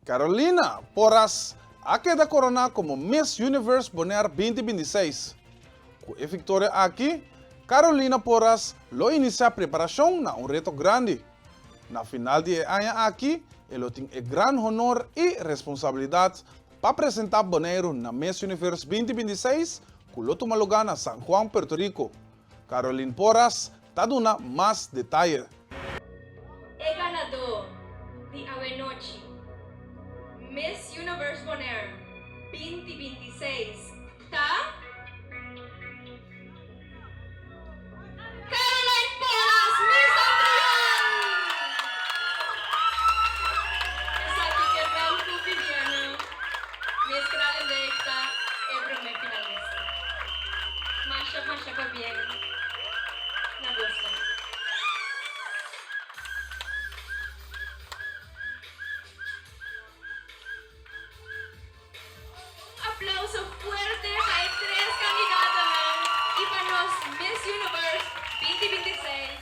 Carolina Porras ha quedado coronada como Miss Universe Bonaire 2026. Com a vitória aqui, Carolina Porras lo inicia a preparação na reto grandi. Na final de ano aqui, ele tem o gran honor e responsabilidade para apresentar Boneiru na Miss Universe 2026, que lo tuma lugá na San Juan, Puerto Rico. Carolina Porras está dando mais detaye. E ganador de Avenochi Miss Universe Bonaire 2026 tá? Caroline Porras, Miss Universe! Essa aqui que é grande cotidiana, Miss Grande é para mim finalista. Masha para bem, na gosta. Aplauso fuerte para tres candidatas y para los Miss Universe 2026.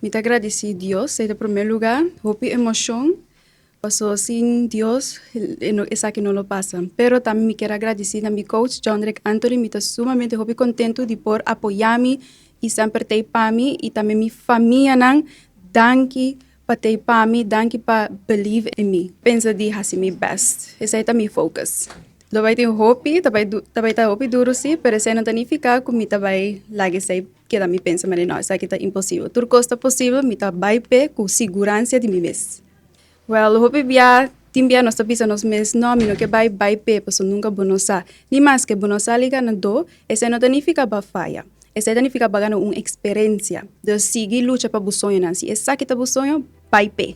Me agradeci a Dios, en primer lugar, hopi emoción, pasó sin Dios, esa que no lo pasa. Pero también me quiero agradecer a mi coach, John Drake Anthony, me está sumamente hopi contento de por apoyarme y siempre estar para mí, y también mi familia, danke para estar para mí, danke para believe in me. Penso de hacer mi best, ese es mi focus. Lo vai ter hopi, também tá hopi duro sim, pero se não significa que me vai lagi sei que da me pensa, mas não, isso aqui tá impossível. Tudo costa possível, me tá vai pé com segurança de mim mesmo. Well, hopi bia timbia nós tá pensando nos meses, não, me não que vai pé, pois nunca bonosa. Ni mais que bonosa liga na do, esse não significa ba falha. Esse significa ba ganhar uma experiência. De seguir luta para busonho, não, se essa que tá busonho, vai pé.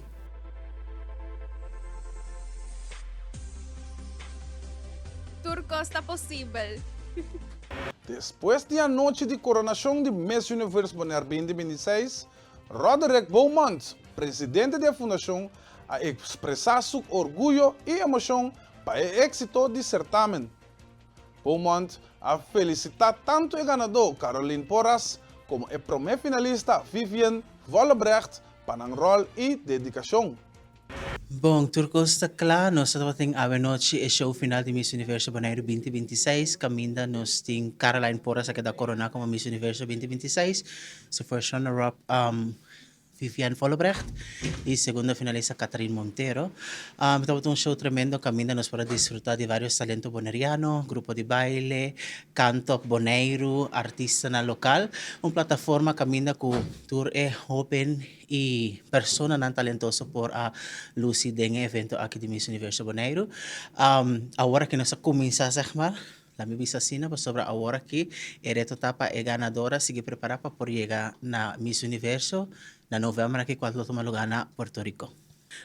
Tudo costa possível. Depois da noite de coronação de Miss Universe Bonaire 2026, Roderick Beaumont, presidente da fundação, a expressar seu orgulho e emoção para o êxito do certamen. Beaumont a felicitar tanto o ganador Caroline Porras como o primeiro finalista Vivian Vollebrecht para o rol e dedicação. Bom, turco está claro, nós estamos a noite e show final de Miss Universo Bonaire 2026, caminda nós tem Caroline Porras que da corona como Miss Universo 2026, se foi runner-up Vivian Vollebrecht e segunda finalista Catherine Montero. Estamos um show tremendo, caminda nós para desfrutar de vários talentos bonerianos, grupo de baile, canto Boneiru, artista na local, uma plataforma caminda com tour é open e persona não talentoso por a Lucy deng evento aqui de Miss Universo Boneiru. Agora que nós começamos a chamar, la mi visacina sobre ahora que el reto tapa e ganadora sigue preparada para llegar na Miss Universo na novembro que quando toma lugar na Puerto Rico.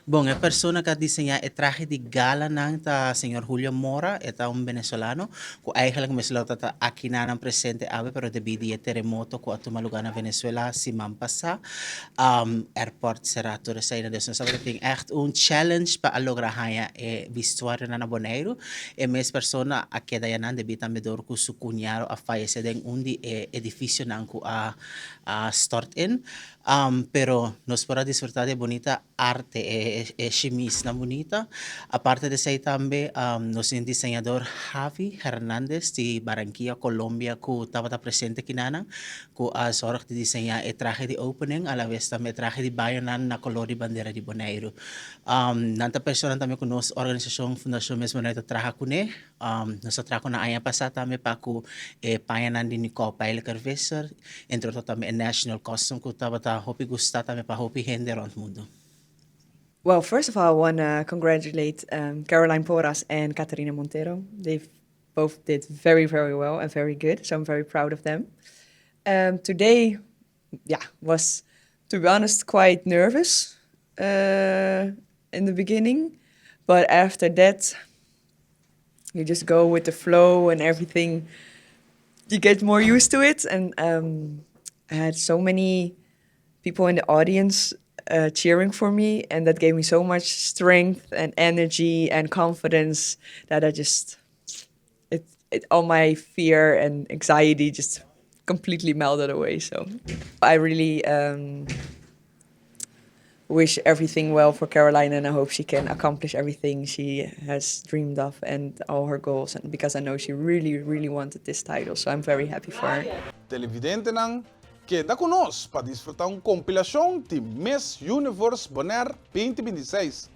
Bom, a pessoa que desenha o traje de gala ng ta Senhor Julio Mora, é um venezolano, que eigenlijk mesmo está aqui na presente ave, pero devido ao terremoto que toma lugar na Venezuela semana passada, airport será toda saída dessa. Nós tem echt challenge para lograr a vestuário na Boneiru, e mais pessoa a queda ya nan devido também dor que su cunhado a falecer em de edifício nan que a start in, pero nós para disfrutar de bonita arte chemise na bonita. Aparte de isso também, nós temos desenhador Javi Hernández de Barranquilla, Colômbia, que estava presente aqui na que a sorte de desenhar o traje de opening, a la vez também o traje de baio na color de bandeira de Boneiru. Nanta pessoa também que nossa organização Fundação Miss Bonaire trabalha com ele. Nós trabalhamos na ano passado também para que paianan de Nicole Paile Carveser, entre outros também National Costume, que estava hopi gostar também para hopi gente around o mundo. Well, first of all, I want to congratulate Caroline Porras and Caterina Montero. They both did very, very well and very good, so I'm very proud of them. Today, was, to be honest, quite nervous in the beginning, but after that, you just go with the flow and everything you get more used to it. And I had so many people in the audience cheering for me, and that gave me so much strength and energy and confidence that I just all my fear and anxiety just completely melted away. So I really wish everything well for Caroline, and I hope she can accomplish everything she has dreamed of and all her goals, and because I know she really, really wanted this title, so I'm very happy for her. Televidente ng Queda conosco para desfrutar uma compilação de Miss Universe Bonaire 2026.